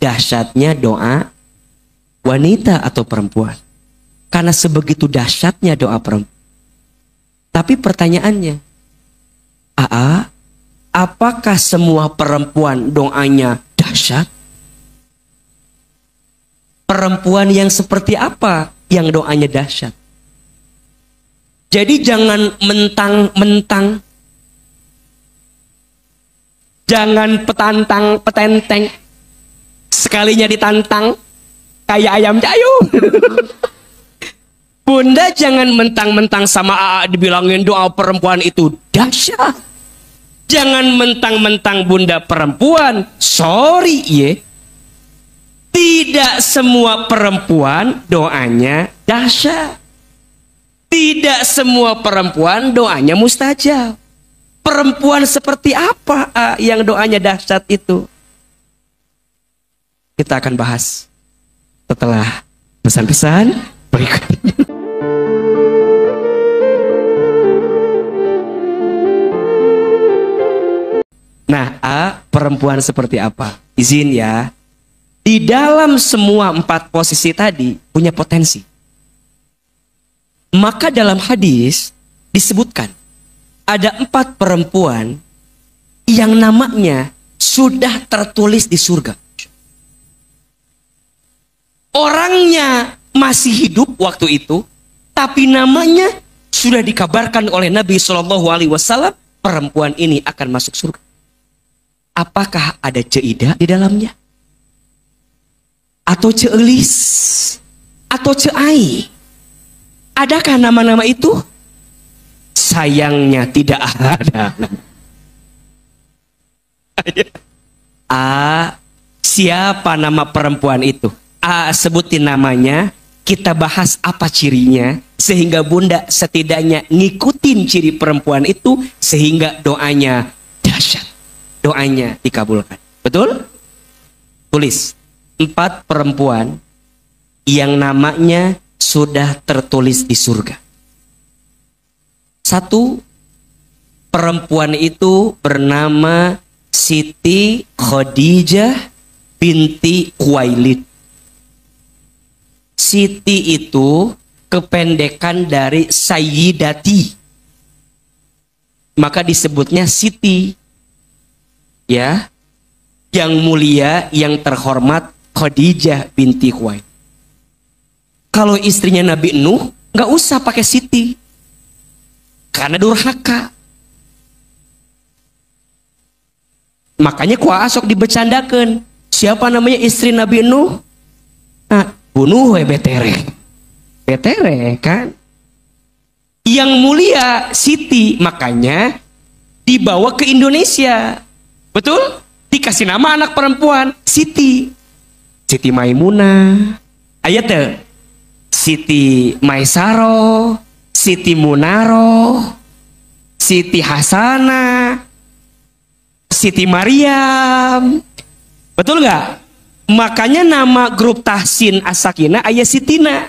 dahsyatnya doa wanita atau perempuan. Karena sebegitu dahsyatnya doa perempuan. Tapi pertanyaannya, apakah semua perempuan doanya dahsyat? Perempuan yang seperti apa yang doanya dahsyat? Jadi jangan mentang-mentang, jangan petenteng, sekalinya ditantang kayak ayam jayu. Bunda jangan mentang-mentang sama AA dibilangin doa perempuan itu dahsyat. Jangan mentang-mentang bunda perempuan, sorry ya. Tidak semua perempuan doanya dahsyat. Tidak semua perempuan doanya mustajab. Perempuan seperti apa yang doanya dahsyat itu? Kita akan bahas setelah pesan-pesan berikut ini. Nah, perempuan seperti apa? Izin ya. Di dalam semua 4 posisi tadi punya potensi. Maka dalam hadis disebutkan ada 4 perempuan yang namanya sudah tertulis di surga. Orangnya masih hidup waktu itu, tapi namanya sudah dikabarkan oleh Nabi Shallallahu Alaihi Wasallam, perempuan ini akan masuk surga. Apakah ada Ceidah di dalamnya? Atau Ceulis? Atau Ceai? Adakah nama-nama itu? Sayangnya tidak ada. Siapa nama perempuan itu? Sebutin namanya, kita bahas apa cirinya, sehingga bunda setidaknya ngikutin ciri perempuan itu, sehingga doanya dahsyat, doanya dikabulkan. Betul? Tulis 4 perempuan yang namanya sudah tertulis di surga. 1, perempuan itu bernama Siti Khadijah binti Khuwailid. Siti itu kependekan dari Sayyidati, maka disebutnya Siti, ya, yang mulia, yang terhormat Khadijah binti Khuwailid. Kalau istrinya Nabi Nuh, nggak usah pakai Siti, karena durhaka. Makanya kuasok dibecandakan. Siapa namanya istri Nabi Nuh? Bunuh betere kan. Yang mulia Siti, makanya dibawa ke Indonesia. Betul? Dikasih nama anak perempuan Siti. Siti Maimunah. Ayat Siti Maisaro, Siti Munaro, Siti Hasanah, Siti Maryam. Betul nggak? Makanya nama grup Tahsin As-Sakinah ayat Sitina.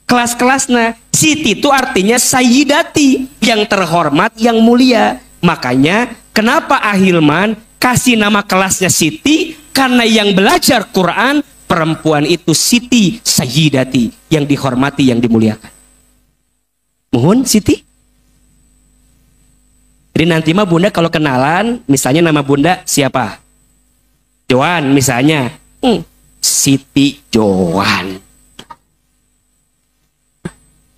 Kelas-kelasnya. Siti itu artinya Sayyidati, yang terhormat, yang mulia. Makanya kenapa Ahilman kasih nama kelasnya Siti? Karena yang belajar Quran, perempuan itu Siti Sayyidati, yang dihormati, yang dimuliakan. Mohon Siti. Jadi nanti mah bunda kalau kenalan, misalnya nama bunda siapa? Joan misalnya. Siti Joan.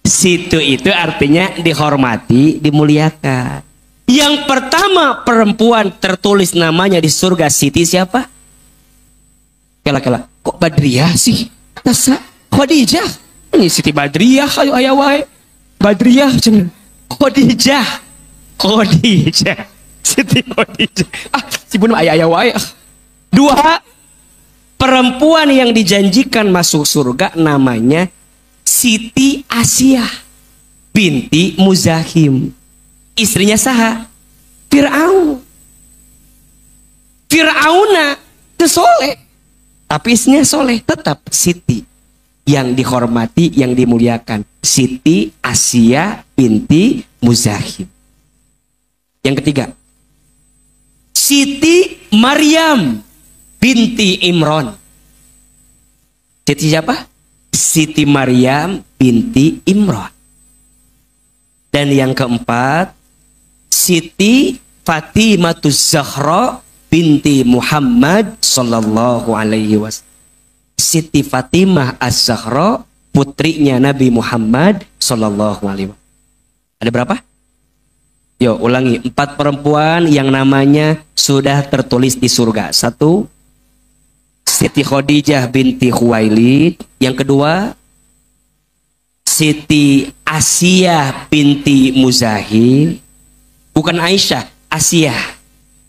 Situ itu artinya dihormati, dimuliakan. Yang pertama perempuan tertulis namanya di surga Siti siapa? Kela-kela. Kok Badriah sih? Tasa Khadijah. Ini Siti Badriah, ayo ayo wae. Badriah cenah. Khadijah. Siti Khadijah. Si bunuh aya wae. 2, perempuan yang dijanjikan masuk surga namanya Siti Asia binti Muzahim. Istrinya saha? Fir'aun. Fir'auna soleh, tapi istrinya soleh, tetap Siti, yang dihormati, yang dimuliakan. Siti Asia binti Muzahim. Yang ketiga, Siti Maryam binti Imran. Siti siapa? Siti Maryam binti Imran. Dan yang keempat, Siti Fatimatuz Zahra binti Muhammad sallallahu alaihi wasallam. Siti Fatimah Az-Zahra, putrinya Nabi Muhammad sallallahu alaihi wasallam. Ada berapa? Yo, ulangi. 4 perempuan yang namanya sudah tertulis di surga. 1, Siti Khadijah binti Khuwailid. Yang kedua, Siti Asiyah binti Muzahir. Bukan Aisyah, Asiyah.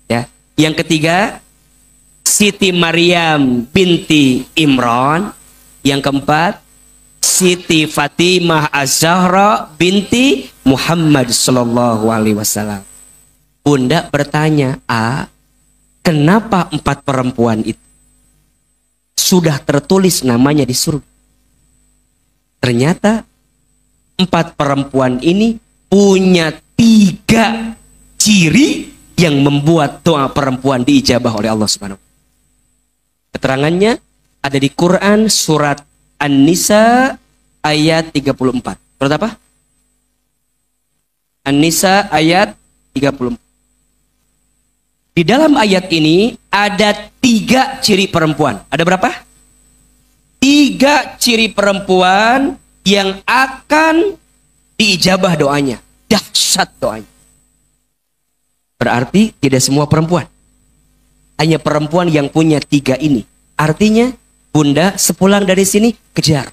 Ya. Yang ketiga, Siti Maryam binti Imran. Yang keempat, Siti Fatimah Az-Zahra binti Muhammad sallallahu alaihi wasallam. Bunda bertanya, kenapa 4 perempuan itu sudah tertulis namanya di surga? Ternyata 4 perempuan ini punya 3 ciri yang membuat doa perempuan diijabah oleh Allah Subhanahu. Keterangannya ada di Quran surat An-Nisa ayat 34. Surat apa? An-Nisa ayat 34. Di dalam ayat ini ada 3 ciri perempuan. Ada berapa? 3 ciri perempuan yang akan diijabah doanya. Dahsyat doanya. Berarti tidak semua perempuan. Hanya perempuan yang punya 3 ini. Artinya, Bunda sepulang dari sini kejar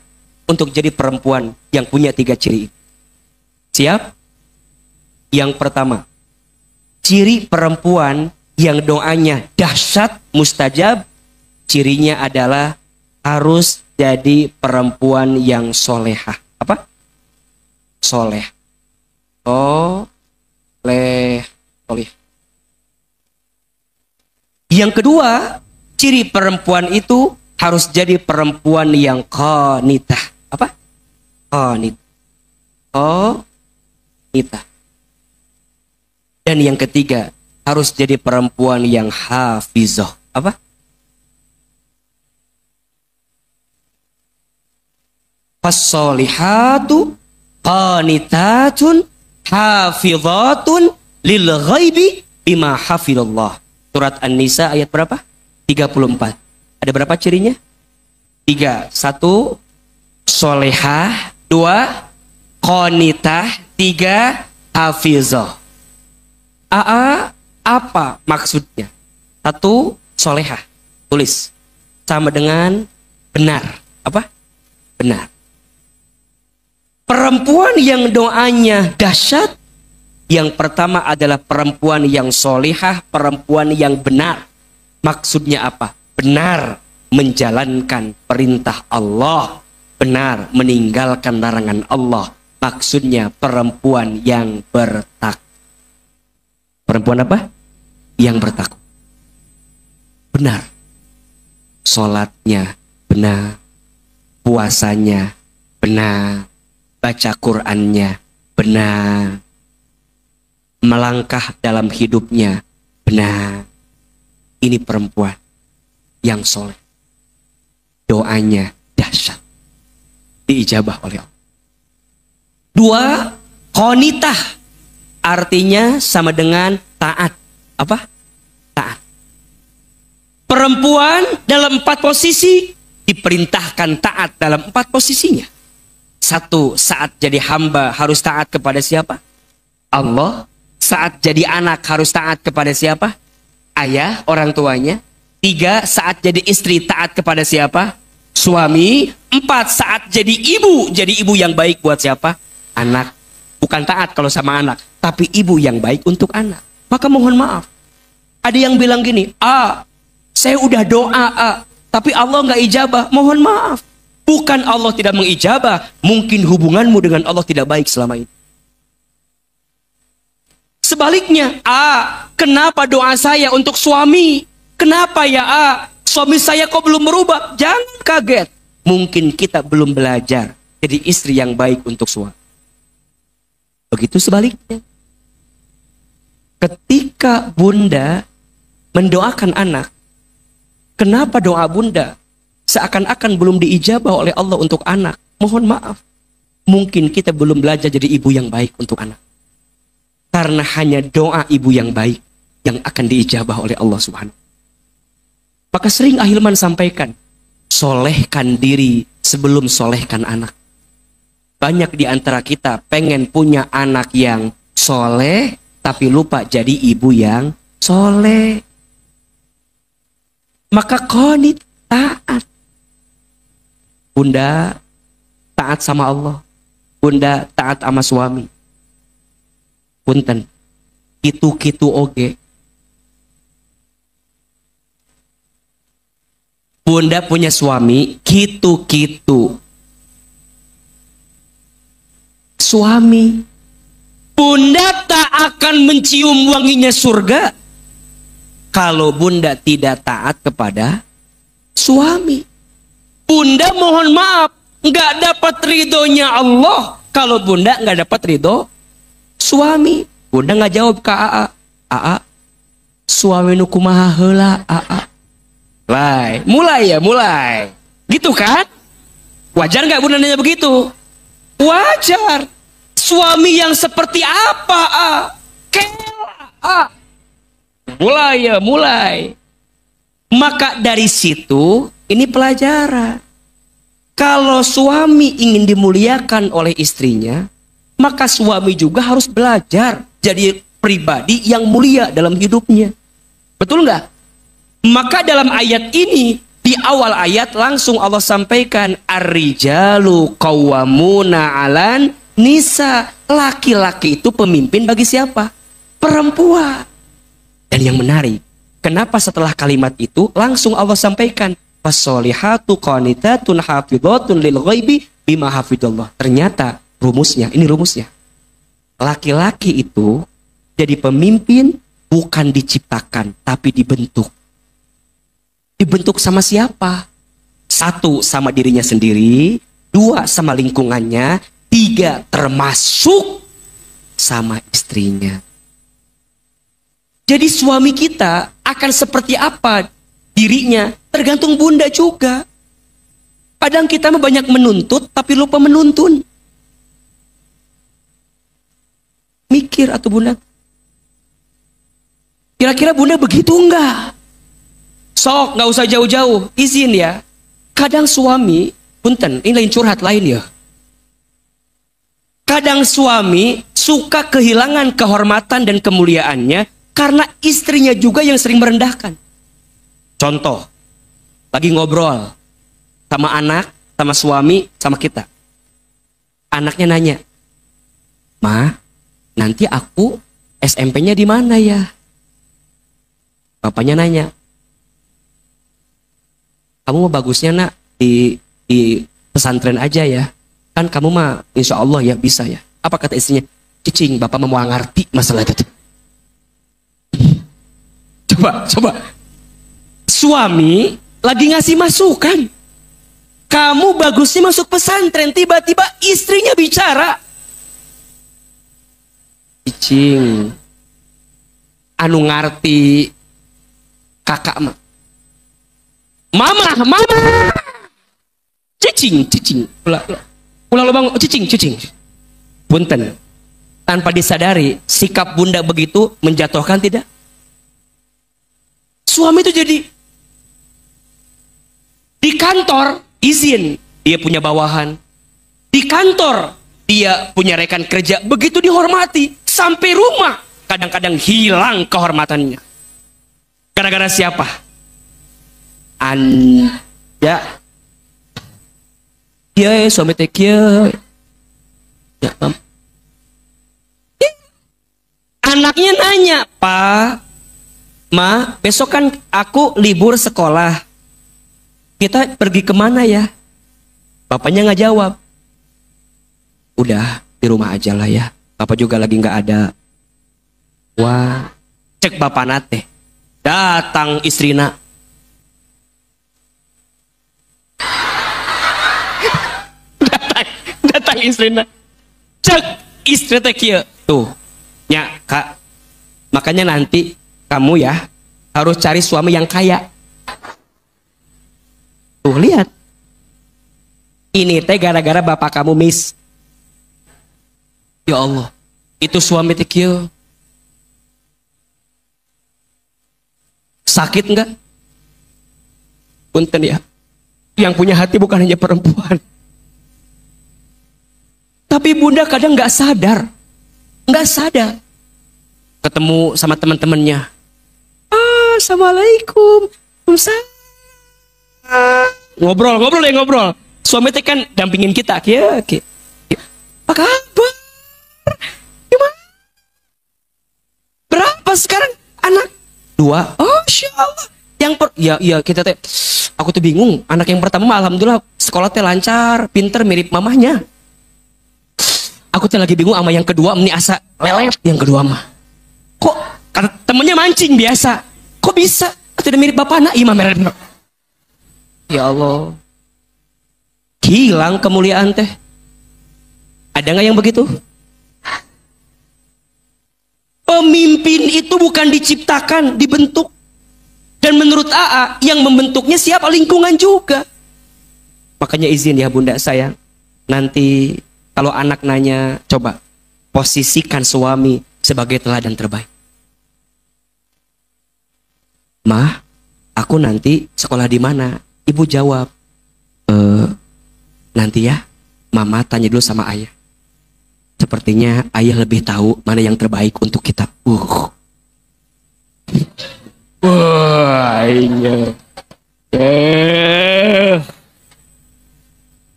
untuk jadi perempuan yang punya 3 ciri ini. Siap? Yang pertama, ciri perempuan yang doanya dahsyat, mustajab, cirinya adalah harus jadi perempuan yang solehah. Apa? Soleh. Soleh. Yang kedua, ciri perempuan itu harus jadi perempuan yang qanitah. Apa? Qanitah. Qanitah. Dan yang ketiga, harus jadi perempuan yang hafizah. Apa? Fassolihatu qanitatun hafizatun lil ghaibi bima hafidallah. Surat An-Nisa ayat berapa? 34. Ada berapa cirinya? 3. 1, solehah. 2, qanitah. 3, hafizah. Apa maksudnya? 1, solehah. Tulis. Sama dengan benar. Apa? Benar. Perempuan yang doanya dahsyat, yang pertama adalah perempuan yang solehah, perempuan yang benar. Maksudnya apa? Benar menjalankan perintah Allah, benar meninggalkan larangan Allah. Maksudnya perempuan yang bertakwa. Perempuan apa? Yang bertakwa. Benar. Sholatnya benar. Puasanya benar. Baca Qur'annya benar. Melangkah dalam hidupnya benar. Ini perempuan yang soleh. Doanya dahsyat. Diijabah oleh Allah. 2, qanitah. Artinya sama dengan taat. Apa? Taat. Perempuan dalam 4 posisi diperintahkan taat dalam 4 posisinya. 1, saat jadi hamba harus taat kepada siapa? Allah. Saat jadi anak harus taat kepada siapa? Ayah, orang tuanya. 3, saat jadi istri taat kepada siapa? Suami. 4, saat jadi ibu yang baik buat siapa? Anak. Bukan taat kalau sama anak, tapi ibu yang baik untuk anak. Maka mohon maaf, ada yang bilang gini, saya udah doa tapi Allah nggak ijabah. Mohon maaf, bukan Allah tidak mengijabah, mungkin hubunganmu dengan Allah tidak baik selama ini. Sebaliknya, kenapa doa saya untuk suami? Kenapa ya suami saya kok belum berubah? Jangan kaget. Mungkin kita belum belajar jadi istri yang baik untuk suami. Begitu sebaliknya. Ketika Bunda mendoakan anak, kenapa doa Bunda seakan-akan belum diijabah oleh Allah untuk anak. Mohon maaf, mungkin kita belum belajar jadi ibu yang baik untuk anak. Karena hanya doa ibu yang baik yang akan diijabah oleh Allah Subhanahu. Maka sering Ahilman sampaikan, solehkan diri sebelum solehkan anak. Banyak di antara kita pengen punya anak yang soleh, tapi lupa jadi ibu yang soleh. Maka qanit, taat. Bunda taat sama Allah, bunda taat sama suami. Punten, kitu-kitu oge. Bunda punya suami, kitu-kitu. Suami, bunda tak akan mencium wanginya surga kalau bunda tidak taat kepada suami. Bunda mohon maaf, nggak dapat ridhonya Allah kalau bunda nggak dapat ridho suami. Bunda nggak jawab ke AA. AA, suami nu kumaha heula AA. Mulai. Gitu kan? Wajar nggak bunda nanya begitu? Wajar. Suami yang seperti apa? Kela. Mulai. Maka dari situ ini pelajaran. Kalau suami ingin dimuliakan oleh istrinya, maka suami juga harus belajar jadi pribadi yang mulia dalam hidupnya. Betul nggak? Maka dalam ayat ini, di awal ayat langsung Allah sampaikan, ar-rijalu qawwamuna 'alan nisa. Laki-laki itu pemimpin bagi siapa? Perempuan. Dan yang menarik, kenapa setelah kalimat itu langsung Allah sampaikan, fasolihatu qanitatun hafidhatun lil ghaibi bima hafidhallah. Ternyata rumusnya, ini rumusnya. Laki-laki itu jadi pemimpin bukan diciptakan, tapi dibentuk. Dibentuk sama siapa? 1, sama dirinya sendiri. 2, sama lingkungannya. 3, termasuk sama istrinya. Jadi suami kita akan seperti apa dirinya tergantung bunda juga. Kadang kita banyak menuntut tapi lupa menuntun. Mikir atau bunda, kira-kira bunda begitu enggak? Sok, nggak usah jauh-jauh, izin ya. Kadang suami, punten, ini lain curhat lain ya. Kadang suami suka kehilangan kehormatan dan kemuliaannya karena istrinya juga yang sering merendahkan. Contoh, lagi ngobrol sama anak, sama suami, sama kita. Anaknya nanya, Ma, nanti aku SMP-nya di mana ya? Bapaknya nanya, kamu mah bagusnya nak di pesantren aja ya. Kan kamu mah insya Allah ya bisa ya. Apa kata istrinya? Cicing, bapak mau ngerti masalah itu. Coba. Suami lagi ngasih masukan. Kamu bagusnya masuk pesantren. Tiba-tiba istrinya bicara. Cicing, anu ngerti kakak mah. Mama. Cicing. Ulah bang, cicing. Punten. Tanpa disadari, sikap bunda begitu menjatuhkan tidak? Suami itu jadi di kantor izin dia punya bawahan. Di kantor dia punya rekan kerja, begitu dihormati. Sampai rumah kadang-kadang hilang kehormatannya. Gara-gara siapa? Anda. Ya, suami teh kieu. Ya, anaknya nanya, "Pak, Ma, besok kan aku libur sekolah. Kita pergi kemana ya?" Bapaknya nggak jawab. Udah, di rumah aja lah ya. Bapak juga lagi nggak ada. Wah, cek bapak nate. Datang istrina. datang istrina. Cek istri teh kieu. Tuh, nya Kak. Makanya nanti kamu ya harus cari suami yang kaya. Tuh lihat. Ini teh gara-gara bapak kamu miss. Ya Allah. Itu suami teh kieu. Sakit enggak? Punten ya. Yang punya hati bukan hanya perempuan. Tapi bunda kadang nggak sadar. Nggak sadar. Ketemu sama teman-temannya. Assalamualaikum. Ngobrol. Suami teh kan dampingin kita. Ya. Apa kabar? Gimana? Berapa sekarang anak? 2. Oh, Insya Allah. Ya kita teh. Aku tuh bingung. Anak yang pertama mah alhamdulillah sekolah teh lancar, pinter, mirip mamahnya. Aku teh lagi bingung sama yang kedua, ini asa lelet yang kedua mah. Kok kata temennya mancing biasa. Kok bisa? Tidak mirip bapak anak imam. Ya Allah. Hilang kemuliaan teh. Ada nggak yang begitu? Pemimpin itu bukan diciptakan, dibentuk. Dan menurut AA, yang membentuknya siapa? Lingkungan juga. Makanya izin ya bunda sayang. Nanti kalau anak nanya, coba posisikan suami sebagai teladan terbaik. Mah, aku nanti sekolah di mana? Ibu jawab, nanti ya, mama tanya dulu sama ayah. Sepertinya ayah lebih tahu mana yang terbaik untuk kita. Wah, iya.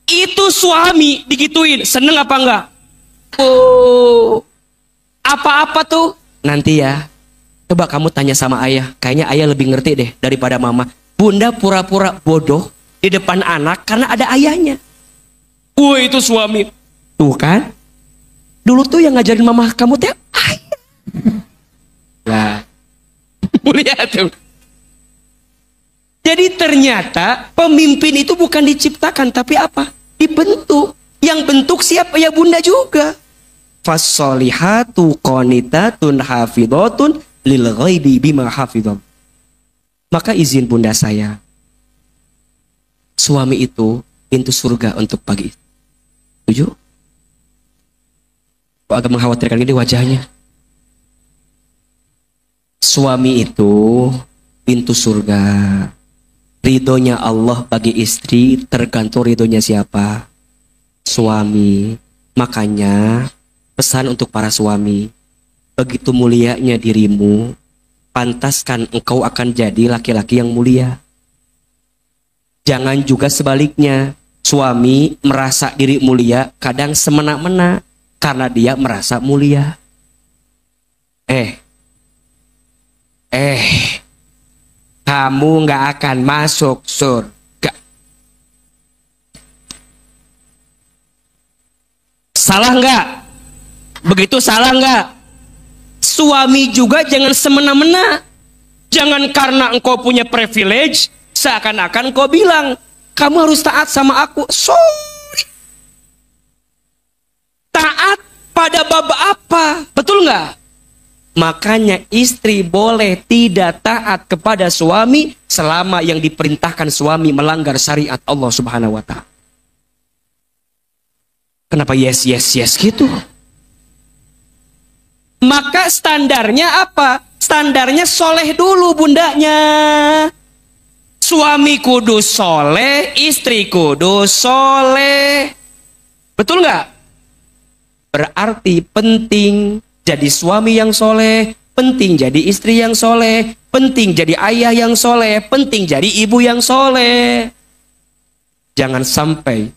Itu suami digituin, seneng apa enggak? Apa-apa tuh? Nanti ya. Coba kamu tanya sama ayah. Kayaknya ayah lebih ngerti deh daripada mama. Bunda pura-pura bodoh di depan anak karena ada ayahnya. Itu suami. Tuh kan? Dulu tuh yang ngajarin mama kamu teh ayah. Lah. Lihat tuh. Jadi ternyata pemimpin itu bukan diciptakan tapi apa? Dibentuk. Yang bentuk siapa? Ya bunda juga. Fassolihatu qanitatun hafidhatun lil ghaibi bima hafidham. Maka izin bunda saya. Suami itu pintu surga untuk pagi. Setuju? Kok agak mengkhawatirkan ini wajahnya. Suami itu pintu surga. Ridhonya Allah bagi istri tergantung ridhonya siapa? Suami. Makanya pesan untuk para suami, begitu mulianya dirimu, pantaskan engkau akan jadi laki-laki yang mulia. Jangan juga sebaliknya, suami merasa diri mulia kadang semena-mena karena dia merasa mulia. Kamu nggak akan masuk surga. Salah nggak? Begitu salah nggak? Suami juga jangan semena-mena. Jangan karena engkau punya privilege, seakan-akan engkau bilang, kamu harus taat sama aku. Sorry. Taat pada bab apa? Betul nggak? Makanya istri boleh tidak taat kepada suami selama yang diperintahkan suami melanggar syariat Allah Subhanahu wa Ta'ala. Kenapa yes gitu? Maka standarnya apa? Standarnya soleh dulu bundanya. Suami kudus soleh, istri kudus soleh. Betul nggak? Berarti penting jadi suami yang soleh, penting jadi istri yang soleh, penting jadi ayah yang soleh, penting jadi ibu yang soleh. Jangan sampai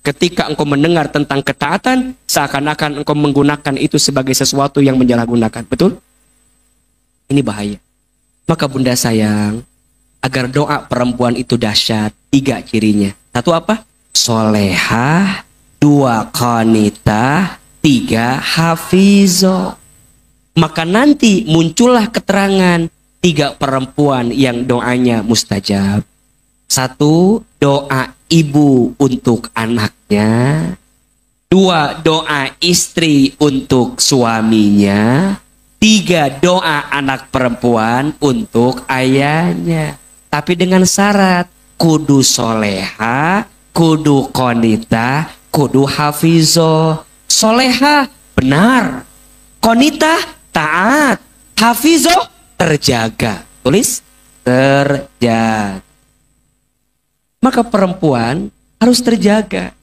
ketika engkau mendengar tentang ketaatan, seakan-akan engkau menggunakan itu sebagai sesuatu yang menyalahgunakan. Betul? Ini bahaya. Maka bunda sayang, agar doa perempuan itu dahsyat, 3 cirinya. 1 apa? Solehah, 2 qanitah, 3 hafizo. Maka nanti muncullah keterangan 3 perempuan yang doanya mustajab. 1, doa ibu untuk anaknya. 2, doa istri untuk suaminya. 3, doa anak perempuan untuk ayahnya. Tapi dengan syarat kudu soleha, kudu konita, kudu hafizo. Soleha benar, konita taat, hafizo terjaga. Tulis terjaga. Maka perempuan harus terjaga.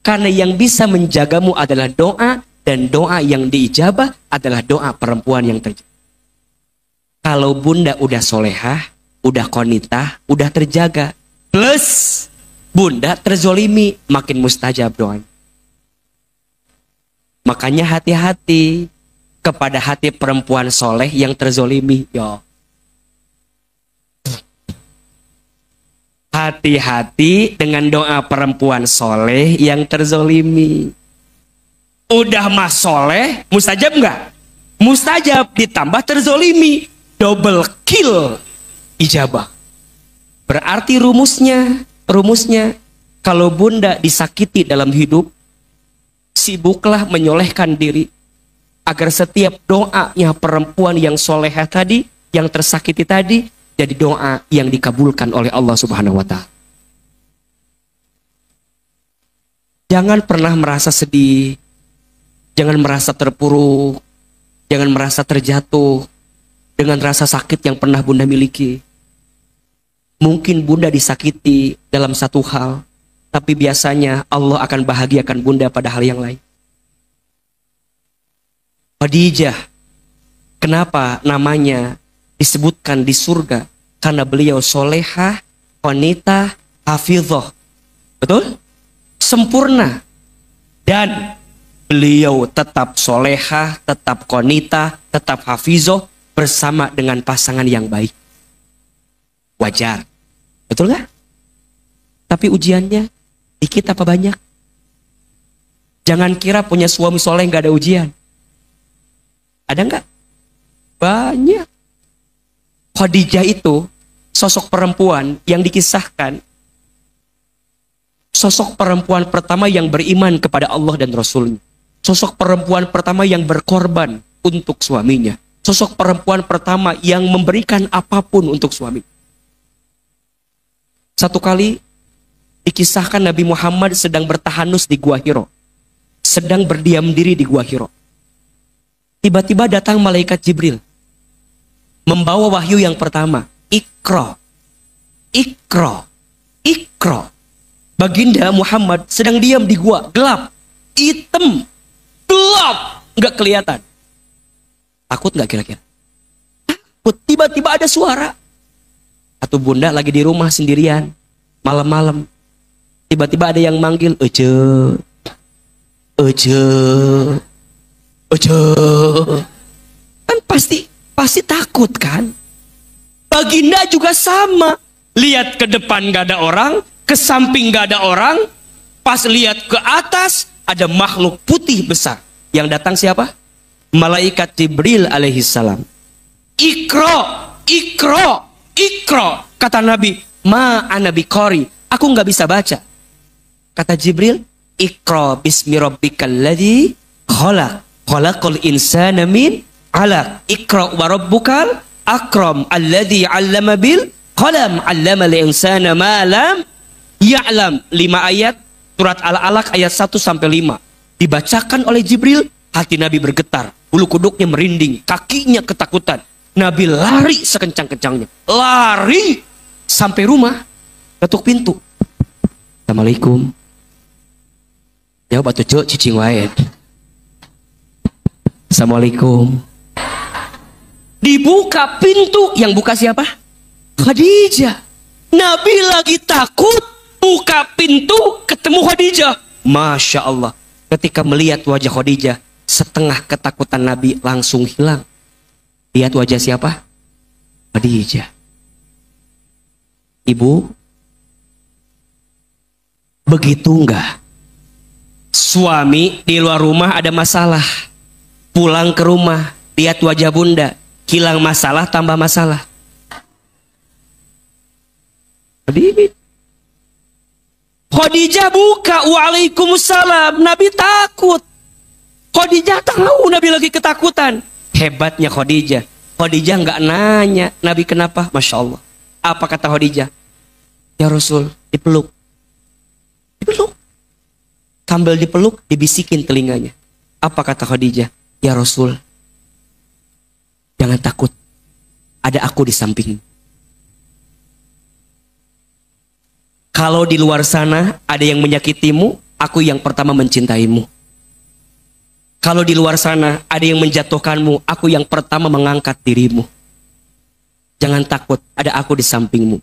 Karena yang bisa menjagamu adalah doa, dan doa yang diijabah adalah doa perempuan yang terjaga. Kalau bunda udah solehah, udah konitah, udah terjaga, plus bunda terzolimi, makin mustajab doa. Makanya hati-hati kepada hati perempuan soleh yang terzolimi. Yo. Hati-hati dengan doa perempuan soleh yang terzolimi. Udah mas soleh, mustajab nggak? Mustajab, ditambah terzolimi, double kill ijabah. Berarti rumusnya, kalau bunda disakiti dalam hidup, sibuklah menyolehkan diri agar setiap doanya perempuan yang solehah tadi, yang tersakiti tadi, jadi doa yang dikabulkan oleh Allah Subhanahu wa Ta'ala. Jangan pernah merasa sedih, jangan merasa terpuruk, jangan merasa terjatuh dengan rasa sakit yang pernah bunda miliki. Mungkin bunda disakiti dalam satu hal, tapi biasanya Allah akan bahagiakan bunda pada hal yang lain. Khadijah, kenapa namanya disebutkan di surga? Karena beliau solehah, qanitah, hafidhah. Betul? Sempurna. Dan beliau tetap solehah, tetap qanitah, tetap hafizah bersama dengan pasangan yang baik. Wajar. Betul gak? Tapi ujiannya dikit apa banyak? Jangan kira punya suami soleh gak ada ujian. Ada nggak? Banyak. Khadijah itu sosok perempuan yang dikisahkan, sosok perempuan pertama yang beriman kepada Allah dan Rasulnya. Sosok perempuan pertama yang berkorban untuk suaminya. Sosok perempuan pertama yang memberikan apapun untuk suami. Satu kali dikisahkan Nabi Muhammad sedang bertahanus di Gua Hiro. Sedang berdiam diri di Gua Hiro. Tiba-tiba datang malaikat Jibril. Membawa wahyu yang pertama. Iqra. Iqra. Iqra. Baginda Muhammad sedang diam di gua. Gelap. Hitam. Gelap. Nggak kelihatan. Takut nggak kira-kira? Takut. Tiba-tiba ada suara. Atau bunda lagi di rumah sendirian. Malam-malam. Tiba-tiba ada yang manggil. Ece. Ece. Ece. Kan pasti takut kan? Baginda juga sama. Lihat ke depan gak ada orang, ke samping gak ada orang. Pas lihat ke atas ada makhluk putih besar. Yang datang siapa? Malaikat Jibril alaihissalam. Iqra, Iqra, Iqra. Kata Nabi, ma ana biqari. Aku gak bisa baca. Kata Jibril, Iqra bismi rabbikal ladzi khalaq. Khalaqal insana min 'alaq. Iqra wa rabbukal akram alladzi 'allama bil qalam 'allamal insana ma lam ya'lam. 5 ayat surat Al-Alaq ayat 1 sampai 5 dibacakan oleh Jibril. Hati Nabi bergetar, bulu kuduknya merinding, kakinya ketakutan. Nabi lari sekencang-kencangnya, lari sampai rumah, ketuk pintu. Assalamualaikum. Jawab atuh cuk cicing wae. Assalamualaikum. Dibuka pintu, yang buka siapa? Khadijah. Nabi lagi takut, buka pintu, ketemu Khadijah. Masya Allah. Ketika melihat wajah Khadijah, setengah ketakutan Nabi langsung hilang. Lihat wajah siapa? Khadijah. Ibu, begitu enggak? Suami di luar rumah ada masalah. Pulang ke rumah, lihat wajah bunda, hilang masalah, tambah masalah. Khadijah buka, waalaikumsalam. Nabi takut. Khadijah tahu Nabi lagi ketakutan. Hebatnya Khadijah. Khadijah nggak nanya Nabi kenapa. Masya Allah. Apa kata Khadijah? Ya Rasul, dipeluk. Dipeluk. Sambil dipeluk, dibisikin telinganya. Apa kata Khadijah? Ya Rasul, jangan takut. Ada aku di samping. Kalau di luar sana ada yang menyakitimu, aku yang pertama mencintaimu. Kalau di luar sana ada yang menjatuhkanmu, aku yang pertama mengangkat dirimu. Jangan takut, ada aku di sampingmu.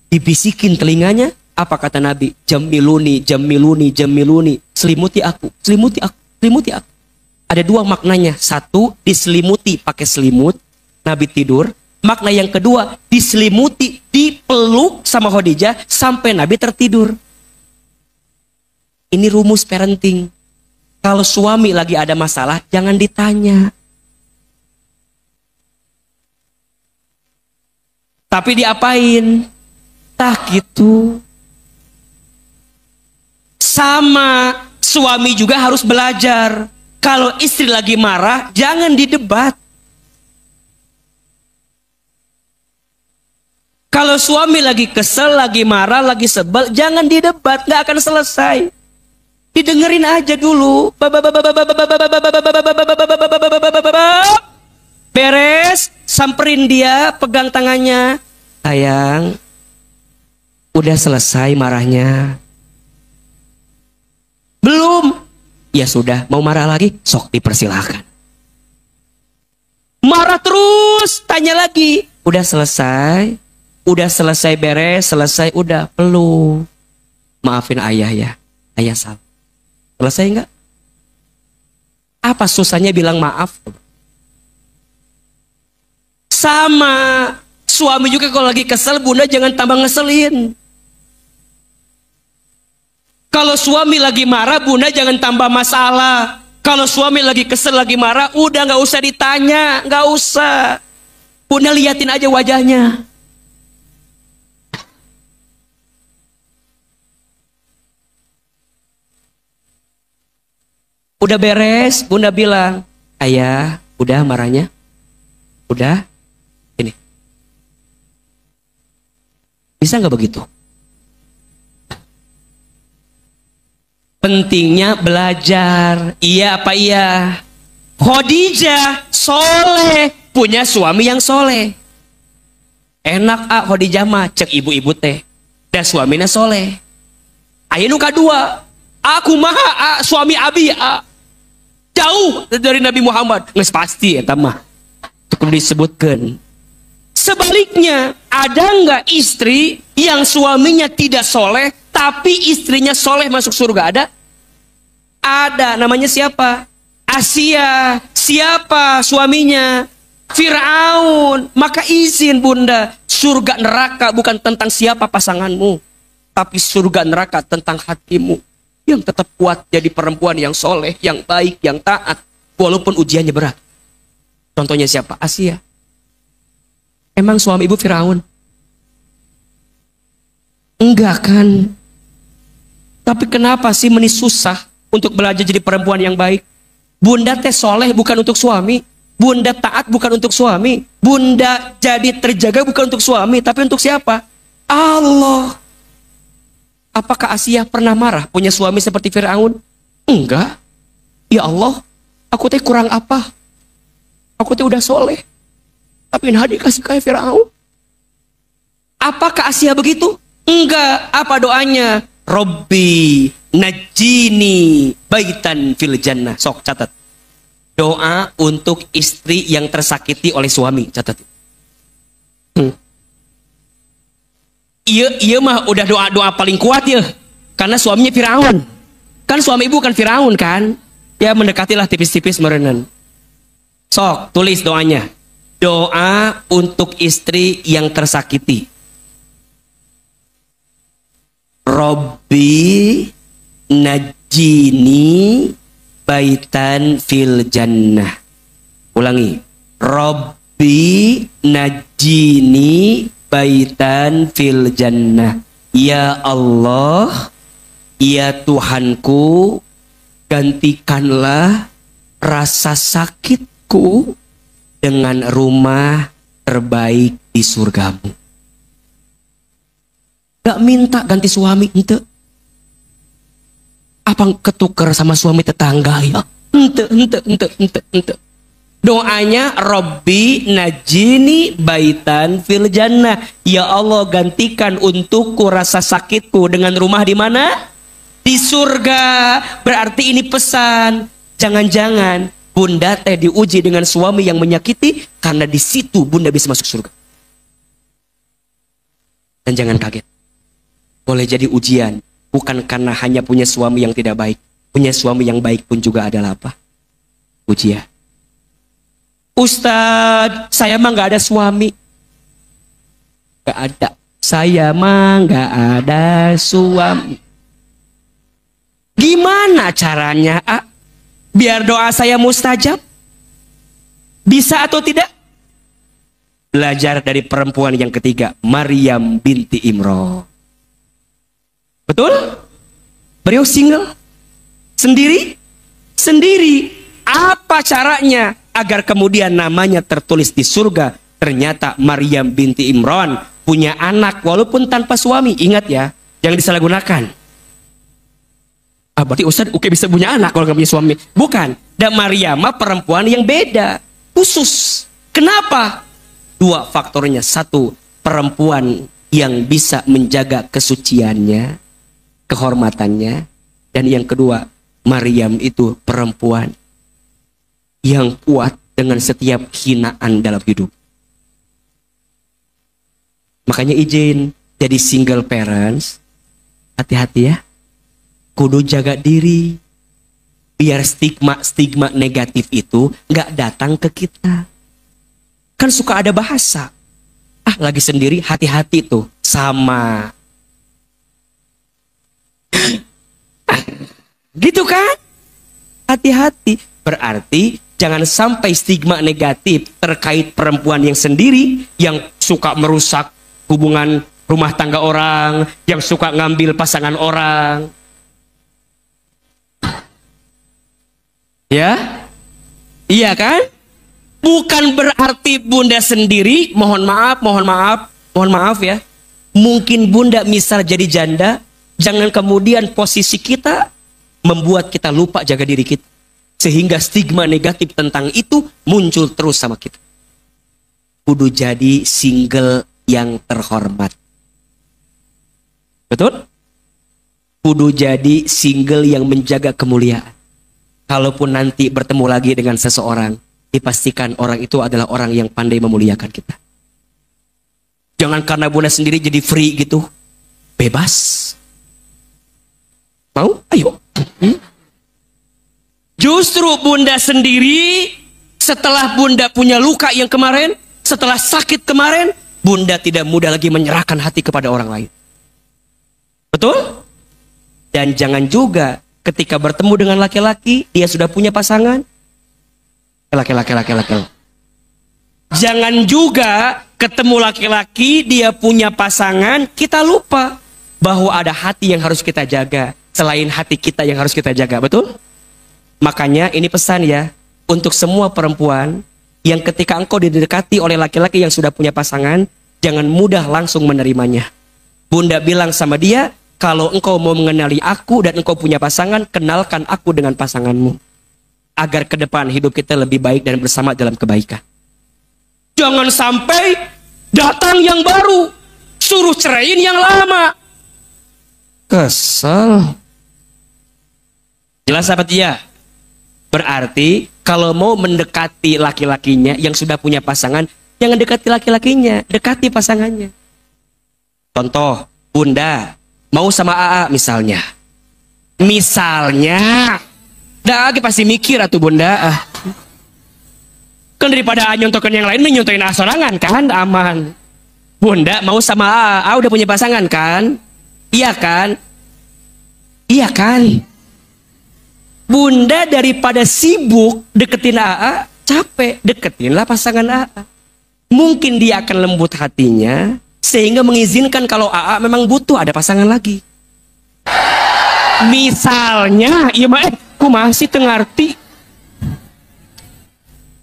Dibisikin telinganya, apa kata Nabi? Jamiluni, jamiluni, jamiluni. Selimuti aku, selimuti aku, selimuti aku. Ada dua maknanya. Satu, diselimuti pakai selimut, Nabi tidur. Makna yang kedua, diselimuti, dipeluk sama Khadijah sampai Nabi tertidur. Ini rumus parenting. Kalau suami lagi ada masalah, jangan ditanya. Tapi diapain? Tah gitu. Sama suami juga harus belajar. Kalau istri lagi marah, jangan didebat. Kalau suami lagi kesel, lagi marah, lagi sebel, jangan didebat, nggak akan selesai. Didengerin aja dulu. Beres, samperin dia, pegang tangannya. Sayang, udah selesai marahnya? Belum. Ya sudah, mau marah lagi? Sok dipersilahkan. Marah terus, tanya lagi. Udah selesai? Udah selesai beres, selesai, udah, peluk. Maafin ayah ya, ayah salah. Selesai enggak? Apa susahnya bilang maaf? Sama suami juga kalau lagi kesel, bunda jangan tambah ngeselin. Kalau suami lagi marah, bunda jangan tambah masalah. Kalau suami lagi kesel, lagi marah, udah nggak usah ditanya, nggak usah. Bunda liatin aja wajahnya. Udah beres, bunda bilang, ayah, udah marahnya? Udah? Ini. Bisa nggak begitu? Pentingnya belajar. Iya apa iya? Khadijah soleh, punya suami yang soleh. Enak Khadijah mah, cek ibu-ibu teh. Dan suaminya soleh. Ayo nu kadua, aku mah suami abi jauh dari Nabi Muhammad. Nges pasti eta mah. Cukup disebutkan. Sebaliknya, ada nggak istri yang suaminya tidak soleh, tapi istrinya soleh masuk surga? Ada? Ada. Namanya siapa? Asia. Siapa suaminya? Firaun. Maka izin bunda, surga neraka bukan tentang siapa pasanganmu, tapi surga neraka tentang hatimu yang tetap kuat jadi perempuan yang soleh, yang baik, yang taat, walaupun ujiannya berat. Contohnya siapa? Asia. Emang suami ibu Firaun? Enggak kan? Tapi kenapa sih meni susah untuk belajar jadi perempuan yang baik? Bunda teh soleh bukan untuk suami. Bunda taat bukan untuk suami. Bunda jadi terjaga bukan untuk suami. Tapi untuk siapa? Allah. Apakah Asia pernah marah punya suami seperti Firaun? Enggak. Ya Allah, aku teh kurang apa? Aku teh udah soleh. Tapi nah dikasih kayak Firaun. Apakah Asia begitu? Enggak. Apa doanya? Robbi najini baitan fil jannah. Sok catat. Doa untuk istri yang tersakiti oleh suami. Catat. Iya mah udah doa paling kuat ya. Karena suaminya Firaun. Kan suami ibu kan Firaun kan. Ya mendekatilah tipis-tipis merenan. Sok tulis doanya. Doa untuk istri yang tersakiti. Robbi najini baitan fil jannah. Ulangi. Robbi najini baitan fil jannah. Ya Allah, ya Tuhanku, gantikanlah rasa sakitku dengan rumah terbaik di surgamu. Gak minta ganti suami, ente. Apa ketuker sama suami tetangga ya? Ente. Doanya Robbi najini baitan fil jannah. Ya Allah, gantikan untukku rasa sakitku dengan rumah di mana? Di surga. Berarti ini pesan. Jangan-jangan bunda teh diuji dengan suami yang menyakiti, karena di situ bunda bisa masuk surga. Dan jangan kaget. Boleh jadi ujian bukan karena hanya punya suami yang tidak baik. Punya suami yang baik pun juga adalah apa? Ujian. Ustadz, saya mah gak ada suami. Gak ada. Saya mah gak ada suami. Gimana caranya, biar doa saya mustajab? Bisa atau tidak? Belajar dari perempuan yang ketiga, Maryam binti Imran. Betul? Beliau single? Sendiri? Sendiri. Apa caranya agar kemudian namanya tertulis di surga? Ternyata Maryam binti Imran punya anak walaupun tanpa suami. Ingat ya, jangan disalahgunakan. Berarti Ustaz bisa punya anak kalau nggak punya suami. Bukan. Dan Maryam perempuan yang beda, khusus. Kenapa? Dua faktornya. Satu, perempuan yang bisa menjaga kesuciannya, kehormatannya. Dan yang kedua, Maryam itu perempuan yang kuat dengan setiap hinaan dalam hidup. Makanya izin jadi single parents, hati-hati ya. Kudu jaga diri. Biar stigma negatif itu nggak datang ke kita. Kan suka ada bahasa. Lagi sendiri, hati-hati tuh. Sama. Gitu kan? Hati-hati. Berarti jangan sampai stigma negatif terkait perempuan yang sendiri, yang suka merusak hubungan rumah tangga orang, yang suka ngambil pasangan orang. Ya? Iya kan? Bukan berarti bunda sendiri, mohon maaf ya. Mungkin bunda misal jadi janda, jangan kemudian posisi kita membuat kita lupa jaga diri kita. Sehingga stigma negatif tentang itu muncul terus sama kita. Kudu jadi single yang terhormat. Betul? Kudu jadi single yang menjaga kemuliaan. Kalaupun nanti bertemu lagi dengan seseorang, dipastikan orang itu adalah orang yang pandai memuliakan kita. Jangan karena bunda sendiri jadi free gitu. Bebas. Mau? Ayo. Justru bunda sendiri, setelah bunda punya luka yang kemarin, setelah sakit kemarin, bunda tidak mudah lagi menyerahkan hati kepada orang lain. Betul? Dan jangan juga ketika bertemu dengan laki-laki, dia sudah punya pasangan. Laki-laki. Jangan juga ketemu laki-laki, dia punya pasangan, kita lupa bahwa ada hati yang harus kita jaga. Selain hati kita yang harus kita jaga, betul? Makanya ini pesan ya, untuk semua perempuan yang ketika engkau didekati oleh laki-laki yang sudah punya pasangan, jangan mudah langsung menerimanya. Bunda bilang sama dia, kalau engkau mau mengenali aku dan engkau punya pasangan, kenalkan aku dengan pasanganmu. Agar ke depan hidup kita lebih baik dan bersama dalam kebaikan. Jangan sampai datang yang baru, suruh ceraiin yang lama. Kesel. Jelas apa tidak? Berarti kalau mau mendekati laki-lakinya yang sudah punya pasangan, jangan dekati laki-lakinya, dekati pasangannya. Contoh, bunda mau sama AA misalnya. Dah lagi pasti mikir atuh bunda. Kan daripada nyontokan yang lain, nyontoin sorangan kan, aman. Bunda mau sama AA udah punya pasangan kan? Iya kan? Iya kan? Bunda daripada sibuk deketin AA, capek, deketinlah pasangan AA. Mungkin dia akan lembut hatinya, sehingga mengizinkan kalau AA memang butuh ada pasangan lagi. Misalnya, iya mah ku masih tengarti.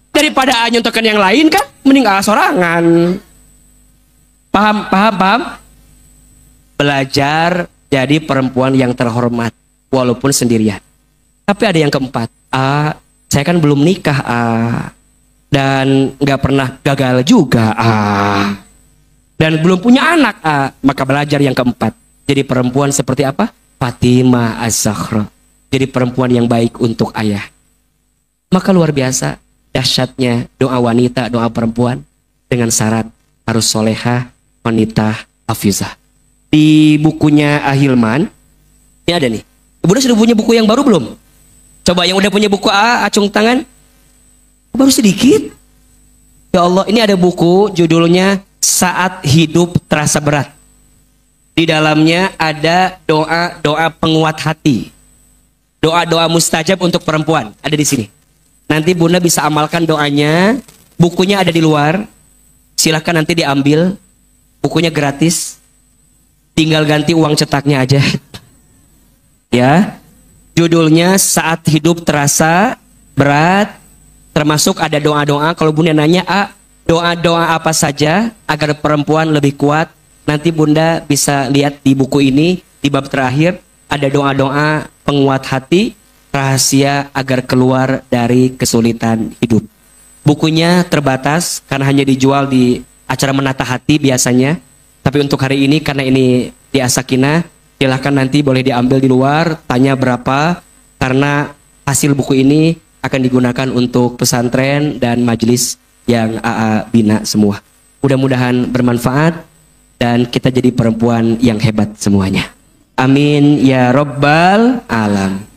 Daripada nyontokan yang lain kan, mending sorangan. Paham? belajar jadi perempuan yang terhormat walaupun sendirian. Tapi ada yang keempat, saya kan belum nikah, dan nggak pernah gagal juga, dan belum punya anak, maka belajar yang keempat, jadi perempuan seperti apa? Fatimah Az-Zahra, jadi perempuan yang baik untuk ayah. Maka luar biasa dahsyatnya doa wanita, doa perempuan dengan syarat harus solehah, wanita hafizah. Di bukunya Ahilman ini ada nih. Bunda sudah punya buku yang baru belum? Coba yang udah punya buku acung tangan. Baru sedikit. Ya Allah, ini ada buku judulnya Saat Hidup Terasa Berat. Di dalamnya ada doa-doa penguat hati. Doa-doa mustajab untuk perempuan ada di sini. Nanti Bunda bisa amalkan doanya. Bukunya ada di luar. Silahkan nanti diambil. Bukunya gratis. Tinggal ganti uang cetaknya aja. Ya. Judulnya Saat Hidup Terasa Berat. Termasuk ada doa-doa. Kalau Bunda nanya, doa-doa apa saja agar perempuan lebih kuat. Nanti Bunda bisa lihat di buku ini. Di bab terakhir ada doa-doa penguat hati. Rahasia agar keluar dari kesulitan hidup. Bukunya terbatas karena hanya dijual di acara menata hati biasanya. Tapi untuk hari ini karena ini di Asakina, silahkan nanti boleh diambil di luar, tanya berapa, karena hasil buku ini akan digunakan untuk pesantren dan majelis yang AA bina semua. Mudah-mudahan bermanfaat dan kita jadi perempuan yang hebat semuanya. Amin ya Rabbal Alam.